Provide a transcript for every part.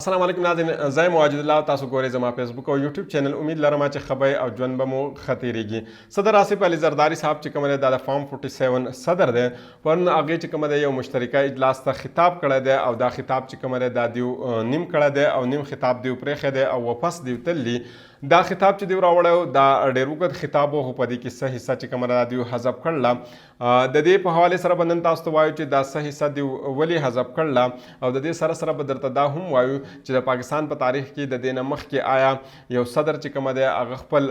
السلام علیکم ناظرین، زه مواجد الله، تاسو ګورئ زما فیسبوک او یوټیوب چینل. امید لرم چې خبرې او ژوند به مو ښه تېرېږي. صدر آصف علي زرداري صاحب چې کوم دی دا د فارم 47 صدر دی. پرون هغې چې کوم دی یو مشترکه اجلاس ته خطاب کړی دی او دا خطاب چې کوم دی دا دیو نیم کړی دی او نیم خطاب دیو پرېښی دی او واپس دیو تللی. دا خطاب چې دیو راوړی دا ډېر اوږد خطاب و، خو په دې کې څه حصه چې کومه دا دیو حذف کړله. د دې په حوالې سره به نن تاسو ته وایو چې دا څه حصه دیو ولې حذف کړله او د دې سره سره به درته دا هم وایو چې د پاکستان په تاریخ کې د دې نه مخکې آیا یو صدر چې کومه دی هغه خپل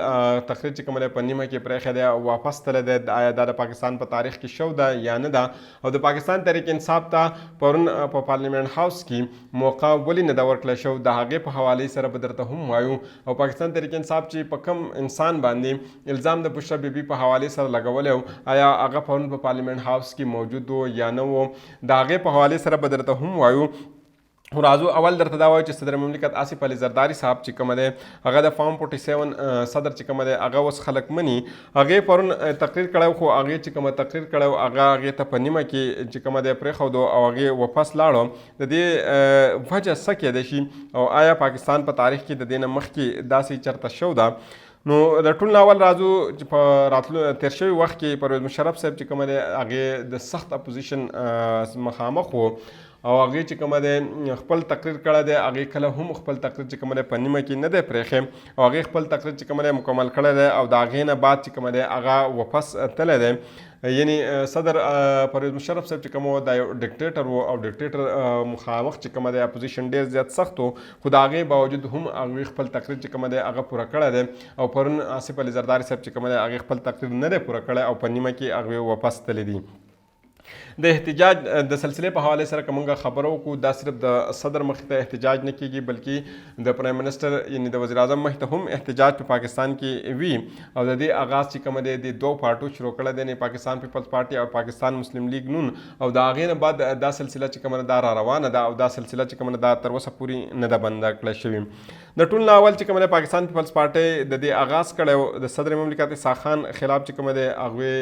تقریر چې کومه دی په نیمه کې پرېښی دی او واپس تللی دی، آیا دا د پاکستان په تاریخ کې شو ده یا نه ده، او د پاکستان تحریک انصاف ته پرون په پارلیمنت هاوس کې موقع ولې نه ده ورکړی شو، د هغې په حوالې سره به درته هم وایو. او پاکستان تحریک انصاف چې په کم انسان باندې الزام د بشرا بیبي په حوالې سره لګولی و، آیا هغه پرون په پارلیمنت هاوس کې موجود و یا نه و، د هغې په حوالې سره به درته هم وایو. راځو اول درته دا وایو چې صدر مملکت آصف علي زرداري صاحب چې کومه دی هغه د فارم 47 صدر چې کومه دی هغه اوس خلک مني. هغې پرون تقریر کړی، خو هغې چې کومه تقریر کړی هغه هغې ته په نیمه کې چې کومه دی پرېښودو او هغې واپس لاړو. د دې وجه څه کیدای شي او آیا پاکستان په تاریخ کې د دې نه مخکې داسې چرته شو ده؟ نو د ټول اول راځو چې په راتلو تیر شوي وخت کې پرویز مشرف صاحب چې کومه دی هغې د سخت اپوزیشن مخامخ و او هغې چې کومه دی خپل تقریر کړی دی، هغې کله هم خپل تقریر چې کومه دی په نیمه کې نه دی پرېښی او هغې خپل تقریر چې کومه دی مکمل کړی دی او د هغې نه بعد چې کومه دی هغه واپس تللی دی. یعنی صدر پرویز مشرف صاحب چې کوم دا یو ډکټیټر و او ډکټیټر مخامخ چې کومه دی اپوزیشن ډېر زیات سخت و، خو د هغې باوجود هم هغوی خپل تقریر چې کومه دی هغه پوره کړی دی او پرون آصف علي زرداري صاحب چې کومه دی هغې خپل تقریر نه دی پوره کړی او په نیمه کې هغوی واپس تللی دي. د احتجاج د سلسلې په حوالې سره که موږ خبره وکړو، دا صرف د صدر مخې ته احتجاج نه کیږي بلکې د پرایم منسټر یعنی د وزیر اعظم مخې ته هم احتجاج په پاکستان کې وي. او د دې آغاز چې کومه دی د دوه پارټو شروع کړی دی، پاکستان پیپلز پارټي او پاکستان مسلم لیگ نون، او د هغې نه بعد دا سلسله چې کومه دا را روانه ده او دا سلسله چې کومه دا تر اوسه پورې نه ده بنده کړی شوې. د ټول نه اول چې کومه پاکستان پیپلز پارټي د دې آغاز کړی د صدر مملکت اسحاق خان خلاف چې کومه دی هغوی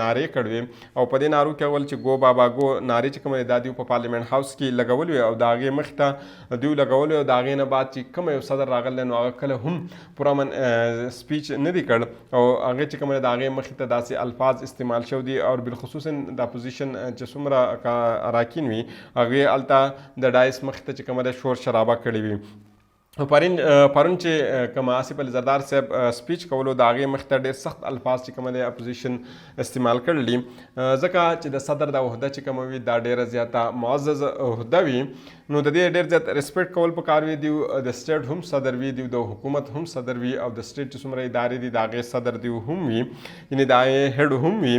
نارې کړې او په دې نارو کې اول چې گو بابا گو نارې چې کومه دا دیو په پارلیمنت هاوس کې لګولې او د هغې مخې ته دیو لګولې او د هغې نه بعد چې کوم یو صدر راغلی نو هغه کله هم پرامن سپیچ نه دی کړ او هغې چې کومه د هغې مخې ته داسې الفاظ استعمال شو دي او بالخصوص د اپوزیشن چې څومره اراکین وي هغې هلته د ډایس مخې ته چې کومه د شور شرابه کړې وي. پرون چې کوم آصف علي زردار صاحب سپیچ کولو د هغې مخې ته ډېر سخت الفاظ چې کومه دی اپوزیشن استعمال کړلي، ځکه چې د صدر د عهده چې کومه وي دا ډېره زیاته معزز عهده وي، نو د دې ډېر زیات ریسپیکټ کول پکار وي. دیو د سټیټ هم صدر وي، دیو د حکومت هم صدر وي او د سټیټ چې څومره ادارې دي د هغې صدر دیو هم وي، یعنې د هغې هیډ هم وي.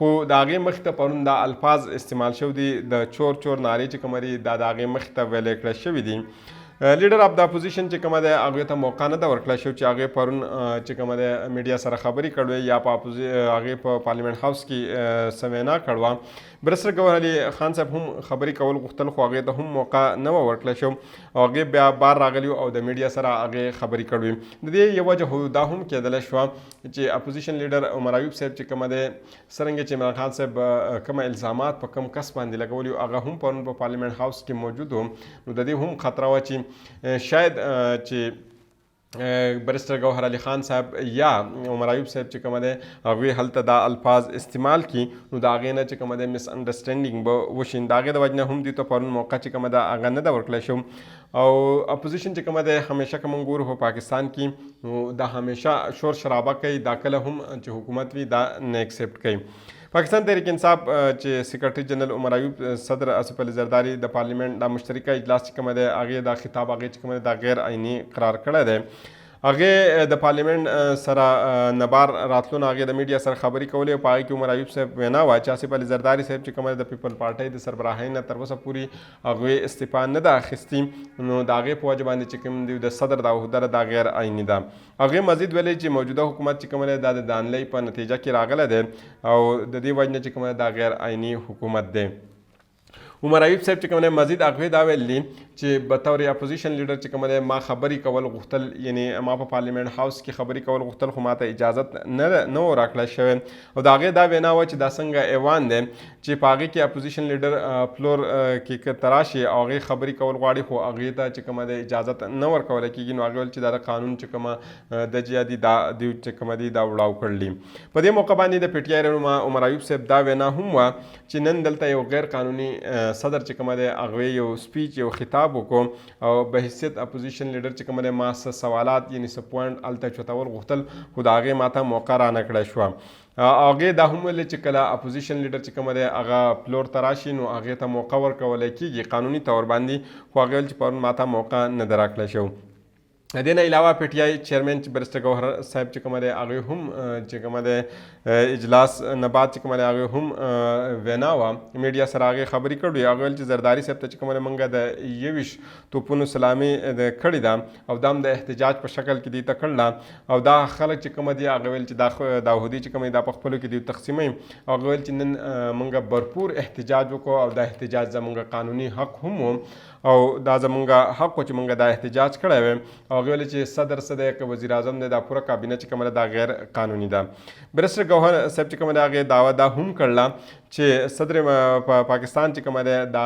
خو د هغې مخې ته پرون دا الفاظ استعمال شوي دي، د چور چور نارې چې کومه دي دا د هغې مخې ته ویلې کړی شوي دي. لیډر اف د اپوزیشن چې کومه دی هغې ته موقع نه ده ورکړی شو چې هغې پرون چې کومه دی میډیا سره خبرې کړې یا په هغې په پارلیمنت هاوس کې څه وینا کړې. برسر ګوهر علي خان صاحب هم خبرې کول غوښتل خو هغې ته هم موقع نه وه ورکړی شو او هغې بیا بار راغلي او د میډیا سره هغې خبرې کړې. د دې یو وجه دا هم کېدلی شوه چې اپوزیشن لیډر عمر ایوب صاحب چې کومه دی څرنګه چې عمران خان صاحب کومه الزامات په کم کس باندې لګولي هغه هم پرون په پارلیمنت هاوس کې موجود و، نو د دې هم خطره وه چې شاید چې برسټر ګوهر علي خان صاحب یا عمر ایوب صاحب چې کومه دی هغوی هلته دا الفاظ استعمال کړي نو د هغې نه چې کومه دی مس انډرسټینډینګ به وشي. د هغې د وجې نه هم دوی ته پرون موقع چې کومه ده هغه نه ده ورکړی شو. او اپوزیشن چې کومه دی همیشه که موږ ګورو په پاکستان کې نو دا همیشه شور شرابه کوي، دا کله هم چې حکومت وي دا نه ایکسپټ کوي. پاکستان تحریک انصاف چې سیکرټري جنرال عمر ایوب صدر آصف علي زرداري د پارلیمنت دا مشترکه اجلاس چې کومه دی هغې دا خطاب هغې چې کومه دی دا غیر عیني قرار کړی دی. هغې د پارلیمنت سره نبار راتلو نه هغې د میډیا سره خبرې کولې او په هغې کې عمر ایوب صاحب وینا وه چې آصف علي زرداري صاحب چې کومه د پیپل پارټۍ د سربراهۍ نه تر اوسه پورې هغوی استعفا نه ده اخیستې، نو د هغې په وجه باندې چې کوم دی د صدر د عهده دا غیر عیني ده. هغې مزید ویلې چې موجوده حکومت چې کومه دی دا د دانلۍ په نتیجه کې راغلی دی او د دې وجې نه چې کومه دا غیر عیني حکومت دی. عمر ایوب صاحب چې کوم دی مزید هغوی دا ویل دي چې بطور اپوزیشن لیډر چې کوم دی ما خبرې کول غوښتل، یعنی ما په پارلیمنت هاوس کې خبرې کول غوښتل خو ما ته اجازت نه و راکړل شوی. او د هغې دا وینا وه چې دا څنګه ایوان دی چې په هغې کې اپوزیشن لیډر فلور کې که ته راشي او هغې خبرې کول غواړي خو هغې ته چې کومه دی اجازت نه ورکولی کېږي. نو هغې ویل چې دا د قانون چې کومه درجه دي دا دوی چې کومه دي دا وړاو کړلي. په دې موقع باندې د پی ټي آی رهنما عمر ایوب صاحب دا وینا هم وه چې نن دلته یو غیر قانوني صدر چې کومه دی هغوی یو سپیچ یو خطاب وکړو او به حیثیت اپوزیشن لیډر چې کومه دی ما څه سوالات یعنی څه پوینټ هلته چوتول غوښتل خو د هغې ماته موقع رانه کړی شوه. هغې دا هم ویلې چې کله اپوزیشن لیډر چې کومه دی هغه پلور ته راشي نو هغې ته موقع ورکولی کېږي قانوني طور باندې، خو هغې ویل چې پرون ماته موقع نه ده راکړی شوی. د دې نه علاوه پی ټي آی چیرمن بیرسټر ګوهر صاحب چې کومه دی هغوی هم چې کومه دی اجلاس نه بعد چې کومه دی هغوی هم وینا وه میډیا سره هغې خبرې کړې. هغوی ویل چې زرداري صاحب ته چې کومه دی موږ د 21 توپونو سلامي کړې ده او دا هم د احتجاج په شکل کې دوی ته کړله او دا خلک چې کومه دي هغه ویل چې دا هودي چې کومه دا په خپلو کې دوی تقسیموي. هغه ویل چې نن موږ بھرپور احتجاج وکړو او دا احتجاج زموږ قانوني حق هم و او دا زموږ حق و چې موږ دا احتجاج کړی وی. او هغې ویل چې صدر څه دی که وزیر اعظم دی دا پوره کابینه چې کومه ده دا غیر قانوني ده. بیرسټر ګوهر صاحب چې کومه ده هغې دعوه دا هم کړله چې صدر پاکستان چې کومه ده دا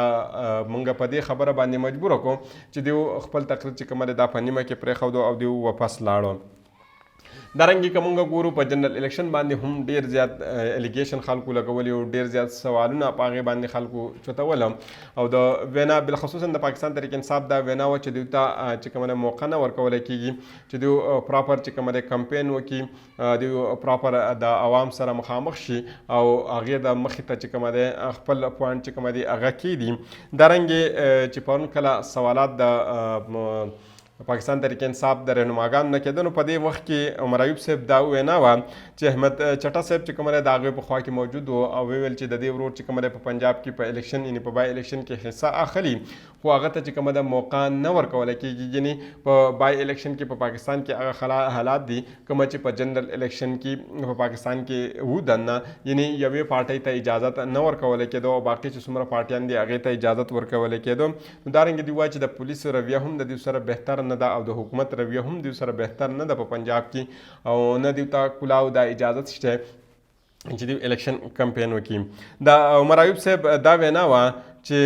موږ په دې خبره باندې مجبوره کړو چې دوی خپل تقریر چې کومه ده دا په نیمه کې پرېښودو او دوی واپس لاړو. دارنګې که موږ ګورو په جنرال الیکشن باندې هم ډېر زیات الیګیشن خلکو لګولي او ډېر زیات سوالونه په هغې باندې خلکو چوتوله او د وینا بالخصوصا د پاکستان تحریک انصاف دا وینا وه چې دوی ته چې کومه موقع نه ورکولی کېږي چې دوی پراپر چې کومه کمپین وکړي، دوی پراپر د عوام سره مخامخ شي او هغې د مخې ته چې کومه دی خپل پوینټ چې کومه دی هغه کېدي. دارنګې چې پرون کله سوالات د پاکستان تحریک انصاف د رهنماګانو نه کېده نو په دې وخت کې عمر ایوب صاحب دا وینا وه چې احمد چټه صاحب چې کومه دی د هغوی په خوا کې موجود و او ویل چې د دې ورور چې کومه دی په پنجاب کې په الیکشن یعنې په بای الیکشن کې حصه اخلي خو هغه ته چې کومه ده موقع نه ورکولی کېږي. یعنې په بای الیکشن کې په پاکستان کې هغه حالات دي کومه چې په جنرال الیکشن کې په پاکستان کې وو دننه، یعنې یوې پارټۍ ته اجازت نه ورکولی کېدو او باقي چې څومره پارټیان دي هغې ته اجازت ورکولی کېدو. دارنګې دوی وایي چې د پولیسو رویه هم د دوی سره بهتر نه ده او د حکومت رویه هم دوی سره بهتر نه ده په پنجاب کې او نه دوی ته کلاو دا اجازت شته چې دوی الیکشن کمپین وکړي. د عمر ایوب صاحب دا وینا وه چې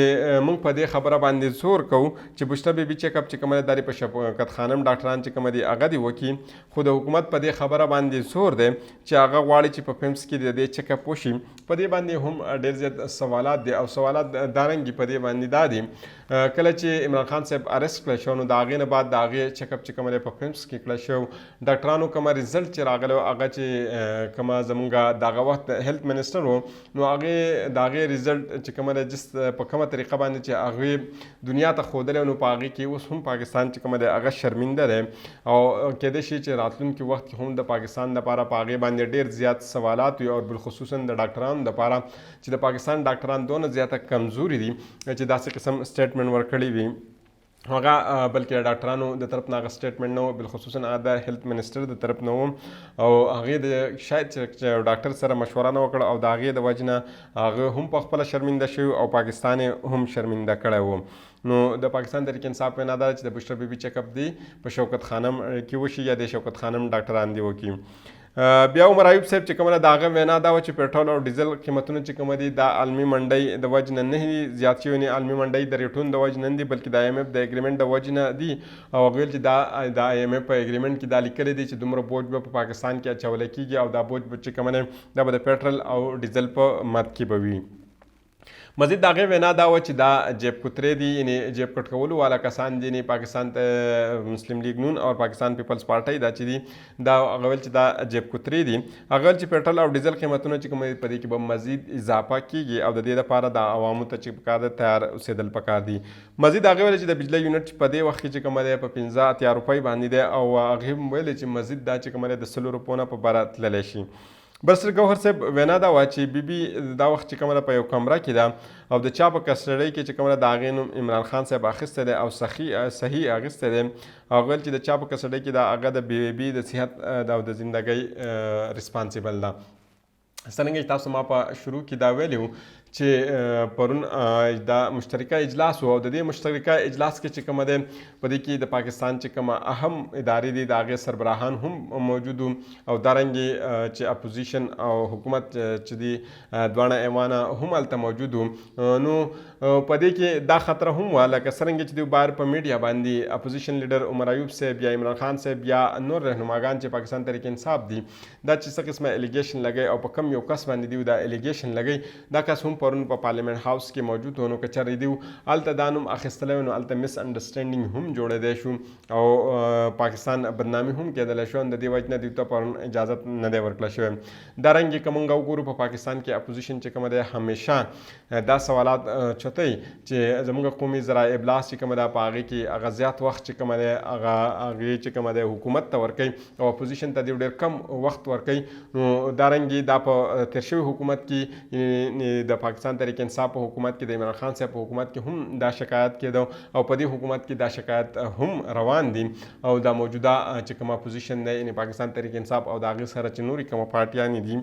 موږ په دې خبره باندې زور کوو چې بشته بیبي چیک اپ چې کومه ده داري په شفقت خانم ډاکټران چې کومه دي هغه دې وکړي، خو د حکومت په دې خبره باندې زور دی چې هغه غواړي چې په پیمس کې د دې چیک اپ وشي. په دې باندې هم ډېر زیات سوالات دي او سوالات دارنګې په دې باندې دا دي کله چې عمران خان صاحب ارست کړی شو نو د هغې نه بعد د هغې چیک اپ چې کومه دی په پیمس کې کړی شو ډاکټرانو کومه ریزلټ چې راغلی هغه چې کومه زموږ دغه وخت هیلث منسټر و نو هغې د هغې ریزلټ چې کومه دی جس په کومه طریقه باندې چې هغوی دنیا ته ښودلی نو په هغې کې اوس هم پاکستان چې کومه دی هغه شرمنده دی او کیدای شي چې راتلونکي وخت کې هم د پاکستان دپاره په هغې باندې ډېر زیات سوالات وي او بالخصوصا د ډاکټرانو دپاره چې د پاکستان ډاکټران دونه زیاته کمزوري دي چې داسې قسم سټیټمنټ ورکړی وي هغه بلکې ډاکټرانو د طرف نه هغه سټیټمنټ نه و، بالخصوصا هغه د هیلث منسټر د طرف نه و او هغې د شاید چې ډاکټر سره مشوره نه وکړه او د هغې د وجې نه هغه هم په خپله شرمنده شوي او پاکستان یې هم شرمنده کړی و. نو د پاکستان تحریک انصاف وینا دا چې د بشرا بیبي چیک اپ دی په شوکت خانم کې وشي یا د شوکت خانم ډاکټران دی وکړي. بیا عمر ایوب صاحب چې کومه د هغه وینا دا و چې پېټرول او ډیزل قیمتونه چې کومه دي دا عالمي منډۍ د وجې نه نه زیات شوي نه عالمي منډۍ د ریټونو د وجې نه دي بلکې د IMF د اګریمنټ د وجې نه دي او هغه ویل چې دا د IMF په اګریمنټ کې دا لیکلی دی چې دومره بوج به په پاکستان کې اچولی کېږي او دا بوج به چې کومه دی دا به د پېټرول او ډیزل په مد کې به وي. مزید د هغې وینا دا وه چې دا جیب کوترې دي یعنې جیب کټ کولو والا کسان دي یعنې پاکستان مسلم لیگ نون او پاکستان پیپلز پارټۍ دا چې دي دا هغه ویل چې دا جیب کوترې دي. هغه ویل چې پېټرول او ډیزل قیمتونه چې کوم په دې کې به مزید اضافه کېږي او د دې لپاره د عوامو ته چې پکار ده تیار اوسېدل پکار دي. مزید هغې ویل چې د بجلی یونټ په دې وخت کې چې کومه دی په 15 روپۍ باندې دی او هغې هم ویلې چې مزید دا چې کومه دی د 100 روپو نه په بره تللی شي. بیرسټر ګوهر صاحب وینا دا وه چې بیبي دا وخت چې کومه ده په یو کمره کې ده او د چا په کسټډۍ کې چې کومه ده د هغې نوم عمران خان صاحب اخیستی دی او صحیح اخیستی دی. هغه ویل چې د چا په کسټډۍ کې ده هغه د بیبي د صحت او د زندګۍ ریسپانسیبل ده. څرنګه چې تاسو ما په شروع کې دا ویلي وو چې پرون دا مشترکه اجلاس او د دې مشترکه اجلاس کې چې کوم ده په دې کې د پاکستان چې کوم اهم ادارې دي د هغې سربراهان هم موجود او دارنګې چې اپوزیشن او حکومت چې دي دواړه ایوانه هم هلته موجود نو په دې کې دا خطره هم وه لکه څرنګه چې دوی بهر په میډیا باندې اپوزیشن لیډر عمر ایوب صاحب یا عمران خان صاحب یا نور رهنماګان چې پاکستان تحریک انصاف دي دا چې څه قسمه الیګیشن لګی او په کم یو کس باندې دوی دا الیګیشن لګی دا کس هم پرون په پارلیمنت هاوس کې موجود و نو که چېرې دوی هلته دا نوم اخیستلی و نو هلته مس انډرسټینډینګ هم جوړېدی شو او پاکستان بدنامي هم کېدلی شو د دې وجې نه دوی ته پرون اجازت نه دی ورکړل شوی دارنګې که موږ وګورو په پاکستان کې اپوزیشن چې کومه دی همیشه دا سوالات چوتئ چې زموږ قومي ذرایع ابلاغ چې کومه ده په هغې کې هغه زیات وخت چې کومه دی هغې چې کومه دی حکومت ته ورکوي او اپوزیشن ته ډېر کم وخت ورکوي نو دارنګې دا په تېر شوي حکومت کې د پاکستان تحریک انصاف په حکومت کې د عمران خان صاحب په حکومت کې هم دا شکایت کېده او په دې حکومت کې دا شکایت هم روان دي او دا موجوده چې کوم اپوزیشن دی یعنې پاکستان تحریک انصاف او د هغې سره چې نورې کومه پارټیانې دي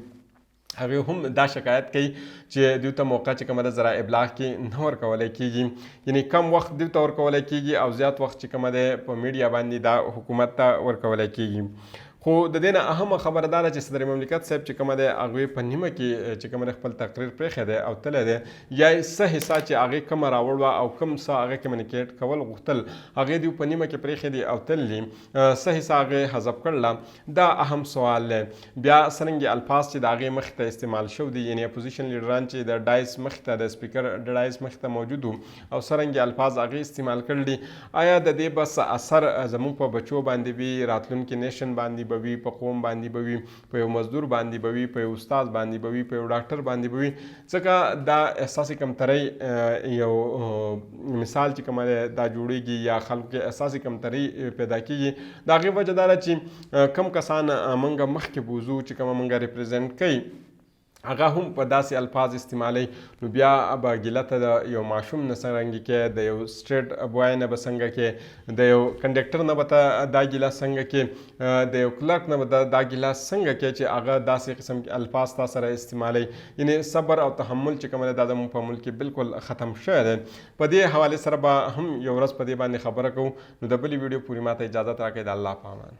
هغې هم دا شکایت کوي چې دوی ته موقع چې کومه ده ذرایع ابلاغ کې نه ورکولی کېږي یعنې کم وخت دوی ته ورکولی کېږي او زیات وخت چې کومه ده په میډیا باندې دا حکومت ته ورکولی کېږي خو د دې نه اهمه خبره دا ده چې صدر مملکت صاحب چې کومه ده هغوی په نیمه کې چې کومه ده خپل تقریر پرېښی دی او تللی دی یا یې څه حصه چې هغې کومه راوړوه او کوم څه هغې کمیونیکیټ کول غوښتل هغې دوی په نیمه کې پرېښی دي او تللي څه حصه هغې حذف کړله دا اهم سوال دی بیا څرنګې الفاظ چې د هغې مخې ته استعمال شوي دي یعنې اپوزیشن لیډران چې د ډایس مخې ته د سپیکر د ډایس مخې ته موجود او څرنګې الفاظ هغې استعمال کړل دي آیا د دې بس اثر زموږ په بچو باندې وي راتلونکي نیشن باندې به وي په قوم باندې به وي په یو مزدور باندې به وي په یو استاد باندې به وي په یو ډاکټر باندې به وي ځکه دا احساس کمترۍ یو مثال چې کومه دا جوړیږي یا خلکو کې احساس کمترۍ پیدا کیږي د هغې وجه دا ده چې کم کسان موږ مخکې بوځو چې کومه موږ ریپرزینټ کوي هغه هم په داسې الفاظ استعمالوي نو بیا به ګیله ته د یو ماشوم نه څرنګه کې د یو سټریټ بوای نه به څنګه کې د یو کنډکټر نه به ته دا ګیله څنګه کې د یو کلرک نه به دا ګیله څنګه کې چې هغه داسې قسم الفاظ تا سره استعمالوي یعنې صبر او تحمل چې کومه ده دا زموږ په ملک کې بالکل ختم شوی دی په دې حوالې سره به هم یو ورځ په دې باندې خبره کوو نو د بلې ویډیو پورې ما ته اجازت راکړئ د الله په امان